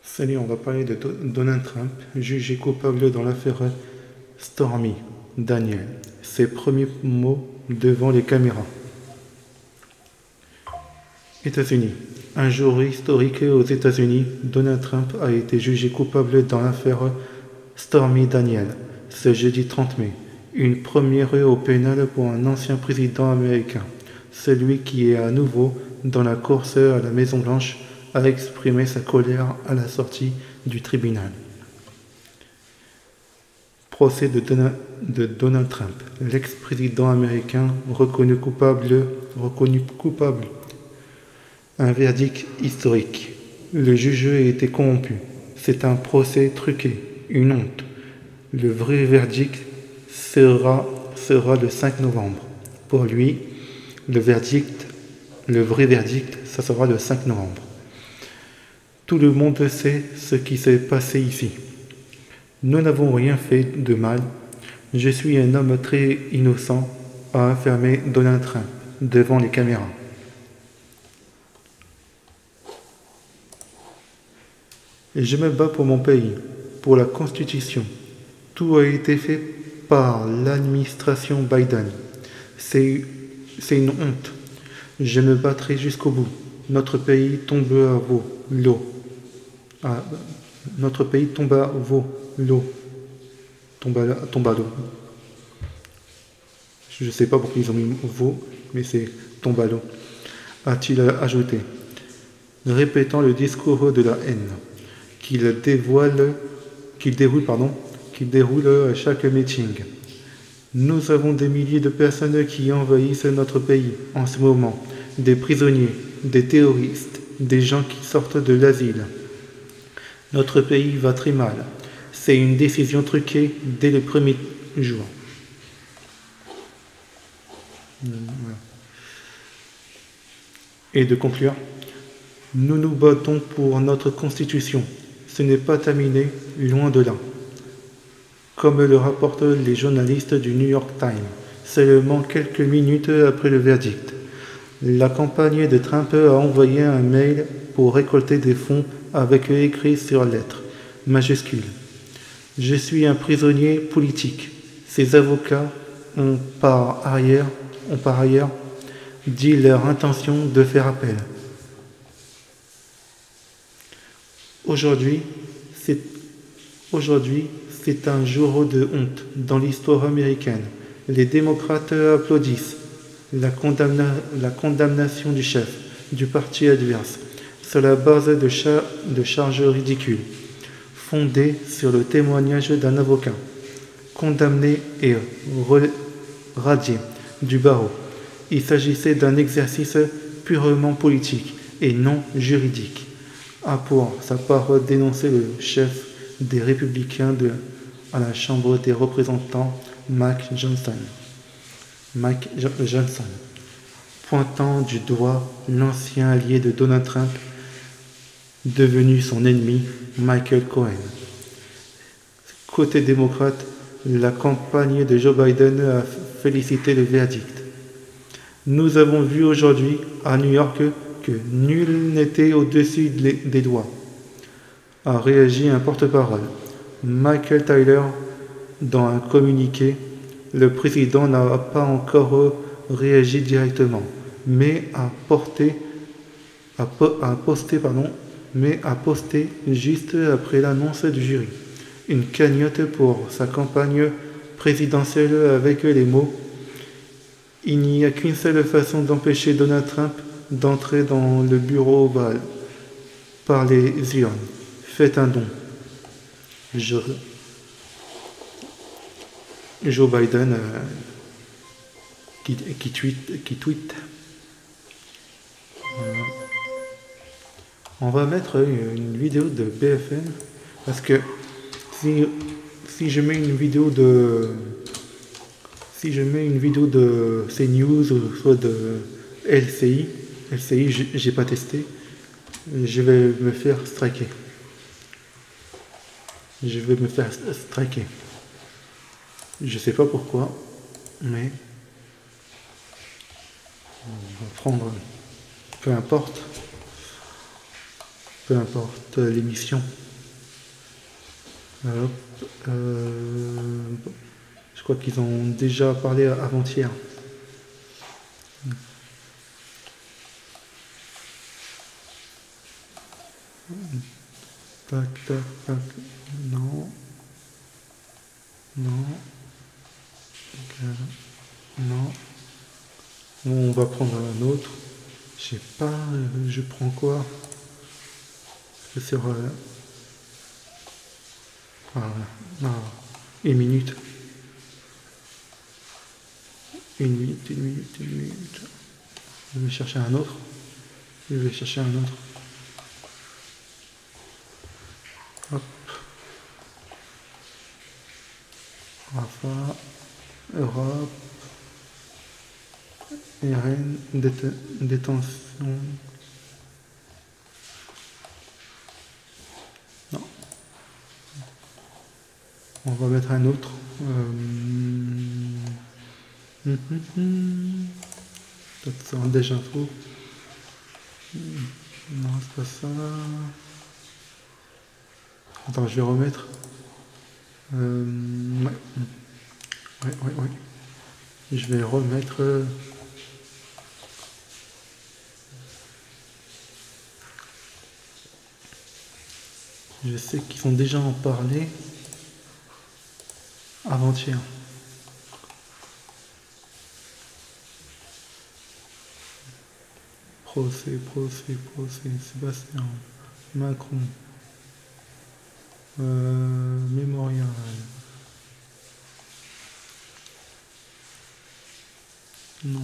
Salut, on va parler de Donald Trump, jugé coupable dans l'affaire Stormy Daniels. Ses premiers mots devant les caméras. États-Unis. Un jour historique aux États-Unis, Donald Trump a été jugé coupable dans l'affaire Stormy Daniels ce jeudi 30 mai. Une première au pénal pour un ancien président américain. Celui qui est à nouveau dans la course à la Maison-Blanche a exprimé sa colère à la sortie du tribunal. Procès de Donald Trump, l'ex-président américain reconnu coupable. Un verdict historique. Le juge a été corrompu. C'est un procès truqué, une honte. Le vrai verdict sera le 5 novembre. Pour lui, le vrai verdict, ça sera le 5 novembre. Tout le monde sait ce qui s'est passé ici. Nous n'avons rien fait de mal. Je suis un homme très innocent, a affirmé Donald Trump devant les caméras. Et je me bats pour mon pays, pour la Constitution. Tout a été fait par l'administration Biden. C'est une honte. Je me battrai jusqu'au bout. Notre pays tombe à vos lots. Notre pays tombe à vos lots. Tombe à l'eau. Je ne sais pas pourquoi ils ont mis vos, mais c'est tombe à l'eau, a-t-il ajouté, répétant le discours de la haine qu'il déroule à chaque meeting. Nous avons des milliers de personnes qui envahissent notre pays en ce moment, des prisonniers, des terroristes, des gens qui sortent de l'asile. Notre pays va très mal. C'est une décision truquée dès le premier jour. Et de conclure, nous nous battons pour notre Constitution. Ce n'est pas terminé, loin de là. Comme le rapportent les journalistes du New York Times, seulement quelques minutes après le verdict. La campagne de Trump a envoyé un mail pour récolter des fonds avec écrit sur lettres majuscules. Je suis un prisonnier politique. Ses avocats ont par ailleurs dit leur intention de faire appel. Aujourd'hui, c'est un jour de honte dans l'histoire américaine. Les démocrates applaudissent la condamnation du chef du parti adverse sur la base de charges ridicules, fondées sur le témoignage d'un avocat, condamné et radié du barreau. Il s'agissait d'un exercice purement politique et non juridique, a pour sa part dénoncé le chef des Républicains à la Chambre des représentants, Mike Johnson, pointant du doigt l'ancien allié de Donald Trump, devenu son ennemi, Michael Cohen. Côté démocrate, la campagne de Joe Biden a félicité le verdict. Nous avons vu aujourd'hui à New York que nul n'était au-dessus des doigts, a réagi un porte-parole, Michael Tyler, dans un communiqué. Le président n'a pas encore réagi directement, mais a posté juste après l'annonce du jury une cagnotte pour sa campagne présidentielle avec les mots « Il n'y a qu'une seule façon d'empêcher Donald Trump d'entrer dans le bureau ovale, par les urnes. Faites un don. » Joe Biden qui tweet. On va mettre une vidéo de BFM parce que si je mets une vidéo de CNews ou soit de LCI, j'ai pas testé, je vais me faire striker. Je sais pas pourquoi, mais on va prendre, peu importe. peu importe l'émission. Hop, je crois qu'ils ont déjà parlé avant-hier. Tac, tac, tac. Non. Non. Okay. Non. On va prendre un autre. Je sais pas, je prends quoi? Sur... une minute. Une minute, une minute, une minute. Je vais chercher un autre. Je vais chercher un autre. Hop. Rafa, Europe, RN, détention. Non. On va mettre un autre. Peut-être ça déjà info. Non, c'est pas ça. Attends, je vais remettre. Ouais. Ouais. Je vais remettre. Je sais qu'ils ont déjà en parlé avant-hier. Procès, Sébastien, Macron, mémorial. Non.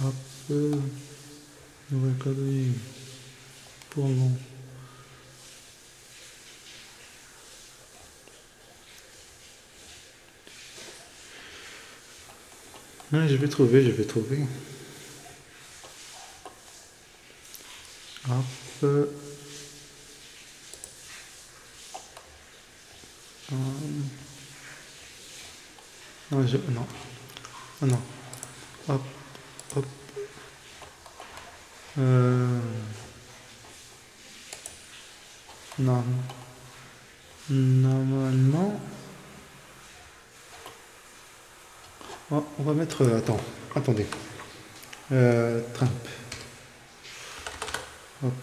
Hop, Nouvelle-Calédonie, pour le moment. Ouais, je vais trouver. Hop. Non. Hop. Non. Normalement. Oh, on va mettre. Attendez. Trump. Hop.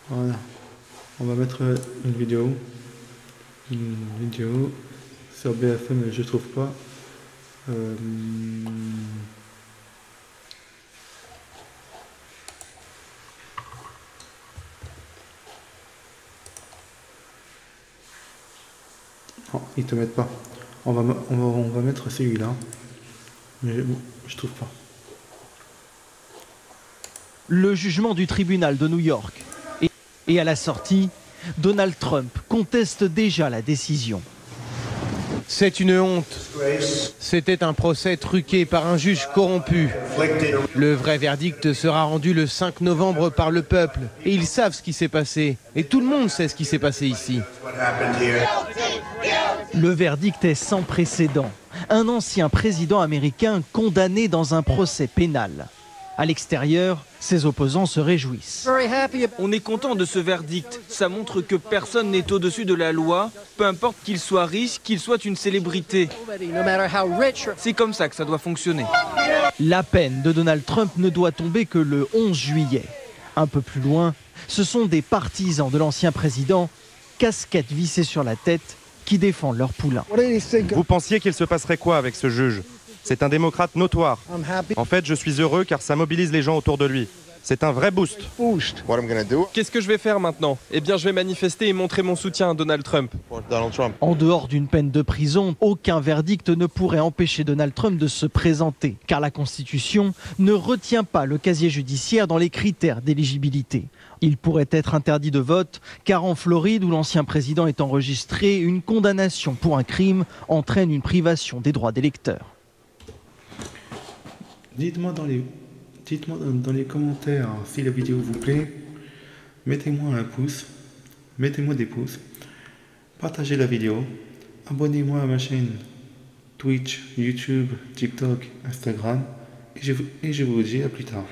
Voilà. On va mettre une vidéo. Sur BFM, je trouve pas. Oh, ils te mettent pas. On va mettre celui-là. Mais je trouve pas. Le jugement du tribunal de New York. Et à la sortie, Donald Trump conteste déjà la décision. C'est une honte. C'était un procès truqué par un juge corrompu. Le vrai verdict sera rendu le 5 novembre par le peuple. Et ils savent ce qui s'est passé. Et tout le monde sait ce qui s'est passé ici. Le verdict est sans précédent. Un ancien président américain condamné dans un procès pénal. À l'extérieur, ses opposants se réjouissent. On est content de ce verdict. Ça montre que personne n'est au-dessus de la loi, peu importe qu'il soit riche, qu'il soit une célébrité. C'est comme ça que ça doit fonctionner. La peine de Donald Trump ne doit tomber que le 11 juillet. Un peu plus loin, ce sont des partisans de l'ancien président, casquettes vissées sur la tête, qui défendent leur poulain. Vous pensiez qu'il se passerait quoi avec ce juge? C'est un démocrate notoire. En fait, je suis heureux car ça mobilise les gens autour de lui. C'est un vrai boost. Qu'est-ce que je vais faire maintenant? Eh bien, je vais manifester et montrer mon soutien à Donald Trump. En dehors d'une peine de prison, aucun verdict ne pourrait empêcher Donald Trump de se présenter, car la Constitution ne retient pas le casier judiciaire dans les critères d'éligibilité. Il pourrait être interdit de vote, car en Floride, où l'ancien président est enregistré, une condamnation pour un crime entraîne une privation des droits d'électeur. Dites-moi dans les commentaires si la vidéo vous plaît. Mettez-moi un pouce. Mettez-moi des pouces. Partagez la vidéo. Abonnez-moi à ma chaîne Twitch, YouTube, TikTok, Instagram. Et je vous dis à plus tard.